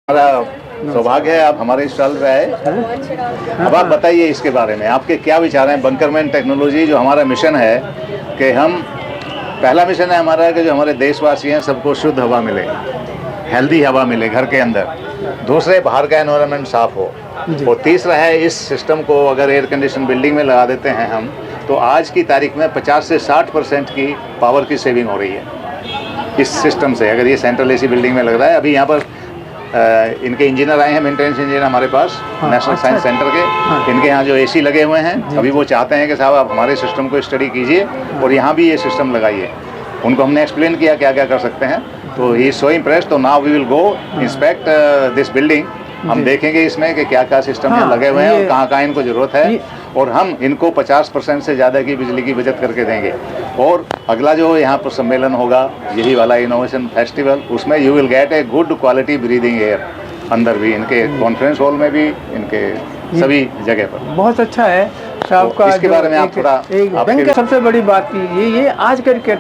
हमारा सौभाग्य है आप हमारे स्टॉल पे आए। अब आप बताइए इसके बारे में, आपके क्या विचार हैं। बंकरमैन टेक्नोलॉजी जो हमारा मिशन है कि हम, पहला मिशन है हमारा कि जो हमारे देशवासी हैं सबको शुद्ध हवा मिले, हेल्दी हवा मिले घर के अंदर। दूसरे, बाहर का एनवायरनमेंट साफ हो। और तीसरा है, इस सिस्टम को अगर एयर कंडीशन बिल्डिंग में लगा देते हैं हम, तो आज की तारीख में 50 से 60% की पावर की सेविंग हो रही है इस सिस्टम से। अगर ये सेंट्रल एसी बिल्डिंग में लग रहा है, अभी यहाँ पर इनके इंजीनियर आए हैं, मेंटेनेंस इंजीनियर हमारे पास, नेशनल साइंस सेंटर के। इनके यहाँ जो एसी लगे हुए हैं, अभी वो चाहते हैं कि साहब आप हमारे सिस्टम को स्टडी कीजिए और यहाँ भी ये सिस्टम लगाइए। उनको हमने एक्सप्लेन किया क्या क्या कर सकते हैं, तो ही इज सो इम्प्रेस्ड। तो now we will go inspect this building. हम देखेंगे इसमें कि क्या क्या सिस्टम लगे हुए हैं और कहाँ कहाँ इनको ज़रूरत है, और हम इनको 50% से ज़्यादा की बिजली की बचत करके देंगे। और अगला जो यहाँ पर सम्मेलन होगा, यही वाला इनोवेशन फेस्टिवल, उसमें you will get a good quality breathing air अंदर भी, इनके कॉन्फ्रेंस हॉल में भी, इनके सभी जगह पर। बहुत अच्छा है साहब तो का। इसके बारे में आप थोड़ा बैंक सबसे बड़ी बात की ये आजकल के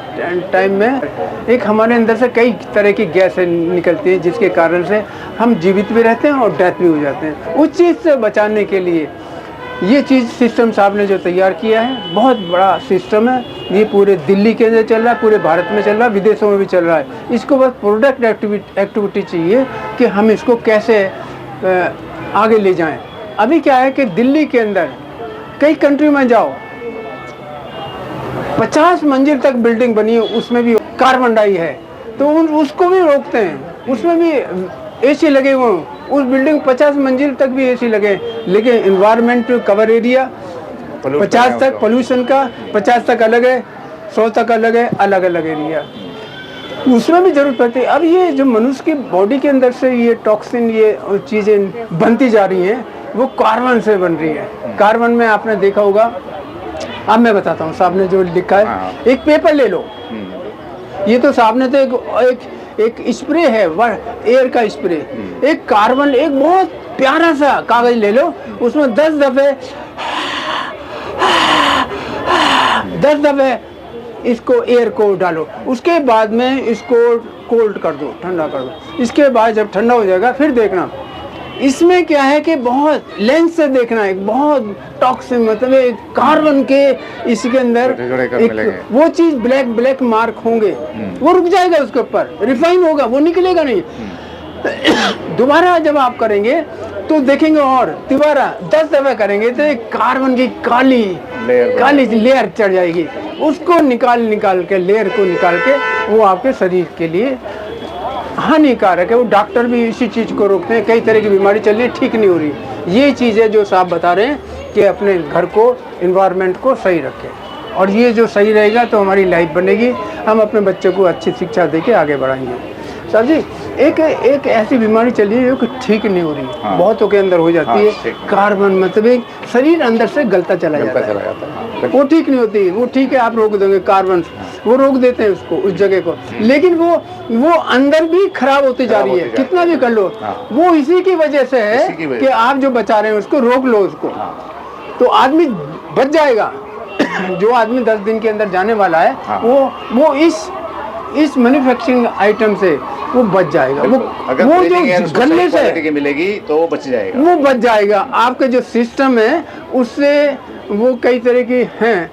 टाइम में एक हमारे अंदर से कई तरह की गैसें निकलती हैं, जिसके कारण से हम जीवित भी रहते हैं और डेथ भी हो जाते हैं। उस चीज़ से बचाने के लिए ये चीज़ सिस्टम साहब ने जो तैयार किया है, बहुत बड़ा सिस्टम है। ये पूरे दिल्ली के अंदर चल रहा है, पूरे भारत में चल रहा है, विदेशों में भी चल रहा है। इसको बस प्रोडक्ट एक्टिविटी चाहिए कि हम इसको कैसे आगे ले जाएं। अभी क्या है कि दिल्ली के अंदर कई कंट्री में जाओ, 50 मंजिल तक बिल्डिंग बनी है, उसमें भी कार्बन डाई है, तो उसको भी रोकते हैं। उसमें भी एसी लगे हुए हैं, उस बिल्डिंग 50 मंजिल तक भी एसी लगे, लेकिन इन्वायरमेंट कवर एरिया 50 तक पोल्यूशन का, 50 तक अलग है, 100 तक अलग है, अलग अलग एरिया, उसमें भी जरूरत पड़ती है। अब ये जो मनुष्य की बॉडी के अंदर से ये टॉक्सिन, ये चीज़ें बनती जा रही हैं, वो कार्बन से बन रही है। कार्बन में आपने देखा होगा, अब मैं बताता हूँ साहब ने जो लिखा है। एक पेपर ले लो, ये तो साहब ने तो एक स्प्रे है, एयर का स्प्रे। एक कार्बन, एक बहुत प्यारा सा कागज ले लो, उसमें 10 दफे इसको एयर को डालो, उसके बाद में इसको कोल्ड कर दो, ठंडा कर दो। इसके बाद जब ठंडा हो जाएगा फिर देखना इसमें क्या है कि बहुत लेंस से देखना, एक बहुत टॉक्सिन, मतलब कार्बन के इसके अंदर एक वो चीज ब्लैक मार्क होंगे, वो रुक जाएगा, उसके ऊपर रिफाइन होगा, वो निकलेगा नहीं। दोबारा जब आप करेंगे तो देखेंगे, और दोबारा 10 दफे करेंगे तो एक कार्बन की काली लेयर चढ़ जाएगी। उसको निकाल के, लेयर को निकाल के, वो आपके शरीर के लिए हानिकारक है। वो डॉक्टर भी इसी चीज़ को रोकते हैं। कई तरह की बीमारी चल रही है, ठीक नहीं हो रही। ये चीज़ें जो साहब बता रहे हैं कि अपने घर को, इन्वायरमेंट को सही रखें, और ये जो सही रहेगा तो हमारी लाइफ बनेगी, हम अपने बच्चों को अच्छी शिक्षा देके आगे बढ़ाएंगे। साहब जी, एक ऐसी बीमारी चल रही है जो कि ठीक नहीं हो रही है, बहुतों के अंदर हो जाती है। कार्बन, मतलब एक शरीर अंदर से गलता चला जाता है, वो ठीक नहीं होती। वो ठीक है, आप रोक देंगे कार्बन, वो रोक देते हैं उसको, उस जगह को, लेकिन वो अंदर भी खराब होती जा रही है, कितना भी कर लो। वो इसी की वजह से है कि आप जो बचा रहे हैं उसको रोक लो, उसको तो आदमी बच जाएगा। जो आदमी 10 दिन के अंदर जाने वाला है, वो इस मैन्युफैक्चरिंग आइटम से वो बच जाएगा। वो जो गलने से मिलेगी तो वो बच जाएगा, वो बच जाएगा। आपके जो सिस्टम है उससे वो कई तरह की हैं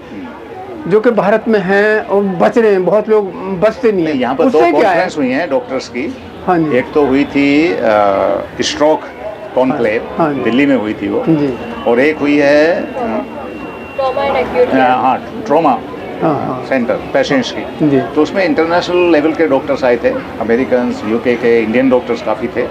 जो कि भारत में हैं और बच रहे हैं, बहुत लोग बचते नहीं है। यहाँ पर 2 कॉन्फ्रेंस हुई हैं डॉक्टर्स की। हाँ जी। एक तो हुई थी स्ट्रोक कॉन्क्लेव, दिल्ली में हुई थी वो, और एक हुई है ट्रॉमा सेंटर पेशेंट्स की। तो उसमें इंटरनेशनल लेवल के डॉक्टर्स आए थे, अमेरिकन, यूके के, इंडियन डॉक्टर्स काफ़ी थे।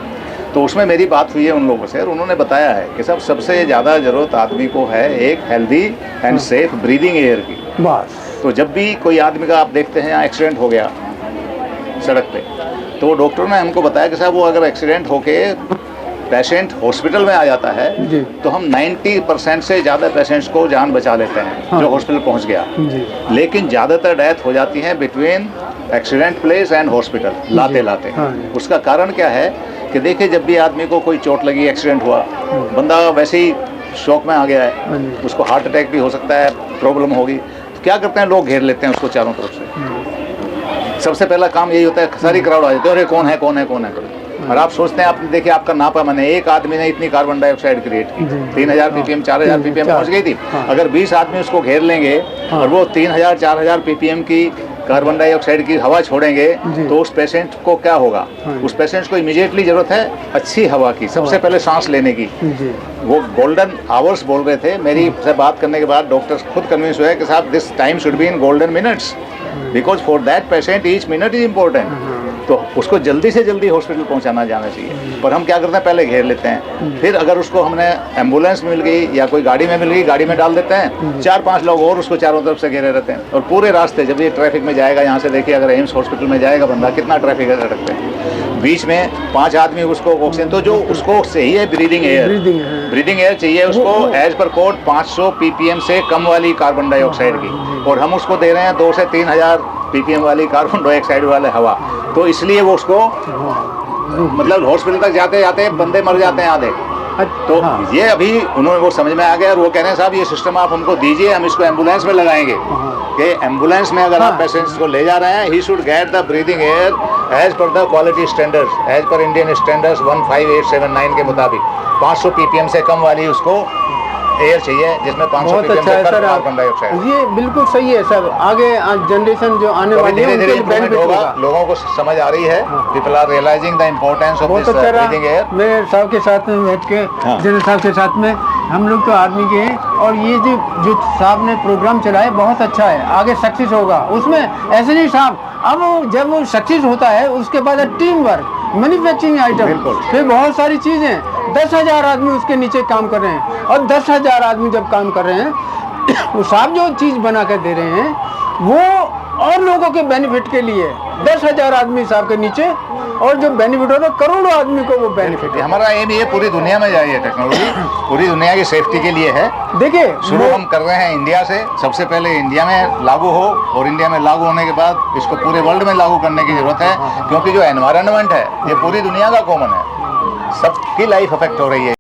तो उसमें मेरी बात हुई है उन लोगों से, और उन्होंने बताया है कि सब सबसे ज़्यादा ज़रूरत आदमी को है एक healthy and safe breathing air की। बस। तो जब भी कोई आदमी का आप देखते हैं एक्सीडेंट हो गया सड़क पे, तो डॉक्टर ने हमको बताया कि साहब वो अगर एक्सीडेंट होके पेशेंट हॉस्पिटल में आ जाता है तो हम 90% से ज़्यादा पेशेंट्स को जान बचा लेते हैं, जो हॉस्पिटल पहुंच गया। लेकिन ज़्यादातर डेथ हो जाती है between accident place and hospital, लाते। उसका कारण क्या है कि देखिए, जब भी आदमी को कोई चोट लगी, एक्सीडेंट हुआ, बंदा वैसे ही शॉक में आ गया है, उसको हार्ट अटैक भी हो सकता है, प्रॉब्लम होगी, तो क्या करते हैं लोग, घेर लेते हैं उसको चारों तरफ से। सबसे पहला काम यही होता है, सारी क्राउड आ जाती है, अरे कौन है। और आप सोचते हैं, आपने देखिए आपका नापा मैंने, एक आदमी ने इतनी कार्बन डाइऑक्साइड क्रिएट की, 3000 ppm 4000 ppm पहुंच गई थी। अगर 20 आदमी उसको घेर लेंगे और वो 3000 4000 ppm की कार्बन डाइऑक्साइड की हवा छोड़ेंगे तो उस पेशेंट को क्या होगा? उस पेशेंट को इमीडिएटली जरूरत है अच्छी हवा की, सबसे पहले सांस लेने की। वो गोल्डन आवर्स बोल रहे थे, मेरी से बात करने के बाद डॉक्टर्स खुद कन्विंस हुए कि साहब this time should be in golden minutes, because for that patient each minute is important. तो उसको जल्दी से जल्दी हॉस्पिटल पहुंचाना जाना चाहिए, पर हम क्या करते हैं, पहले घेर लेते हैं, फिर अगर उसको हमने एम्बुलेंस मिल गई या कोई गाड़ी में मिल गई, गाड़ी में डाल देते हैं, 4-5 लोग और उसको चारों तरफ से घेरे रहते हैं। और पूरे रास्ते जब ये ट्रैफिक में जाएगा, यहाँ से देखिए अगर एम्स हॉस्पिटल में जाएगा बंदा, कितना ट्रैफिक है सड़क पे, बीच में 5 आदमी उसको ऑक्सीजन, तो जो उसको चाहिए ब्रीदिंग एयर चाहिए उसको एज पर कोड 500 ppm से कम वाली कार्बन डाइऑक्साइड की, और हम उसको दे रहे हैं 2 से 3000 ppm वाली कार्बन डाइऑक्साइड वाले हवा। तो इसलिए वो उसको मतलब हॉस्पिटल तक जाते जाते बंदे मर जाते हैं आधे। तो ये अभी उन्होंने वो समझ में आ गया और वो कह रहे हैं साहब ये सिस्टम आप हमको दीजिए, हम इसको एम्बुलेंस में लगाएंगे कि एम्बुलेंस में अगर आप पेशेंट्स को ले जा रहे हैं, he should get the breathing air as per the quality standards, as per Indian standards 15879 के मुताबिक 500 ppm से कम वाली उसको एयर चाहिए, जिसमें 500 ppm से कम कार्बन डाइऑक्साइड। ये बिल्कुल सही है सर, आगे जनरेशन जो आने वाली है उनके बेनिफिट होगा, लोगों को समझ आ रही है, people are realising the importance of this breathing air. मेरे साहब के साथ में बैठ के, जनरल साहब के साथ में, हम लोग तो आर्मी के हैं, और ये जो साहब ने प्रोग्राम चलाया बहुत अच्छा है, आगे सक्सेस होगा उसमें। ऐसे नहीं साहब, अब जब वो सक्सेस होता है उसके बाद टीम वर्क, मैन्युफैक्चरिंग आइटम, फिर बहुत सारी चीज़ें, 10,000 आदमी उसके नीचे काम कर रहे हैं, और 10,000 आदमी जब काम कर रहे हैं वो साहब जो चीज़ बना कर दे रहे हैं वो और लोगों के बेनिफिट के लिए, 10,000 आदमी साहब के नीचे, और जो बेनिफिट हो रहा है करोड़ों आदमी को वो बेनिफिट है। हमारा एम ये पूरी दुनिया में जाए, टेक्नोलॉजी पूरी दुनिया की सेफ्टी के लिए है। देखिए शुरू हम कर रहे हैं इंडिया से, सबसे पहले इंडिया में लागू हो, और इंडिया में लागू होने के बाद इसको पूरे वर्ल्ड में लागू करने की जरूरत है, क्योंकि जो एनवायरनमेंट है ये पूरी दुनिया का कॉमन है, सबकी लाइफ अफेक्ट हो रही है।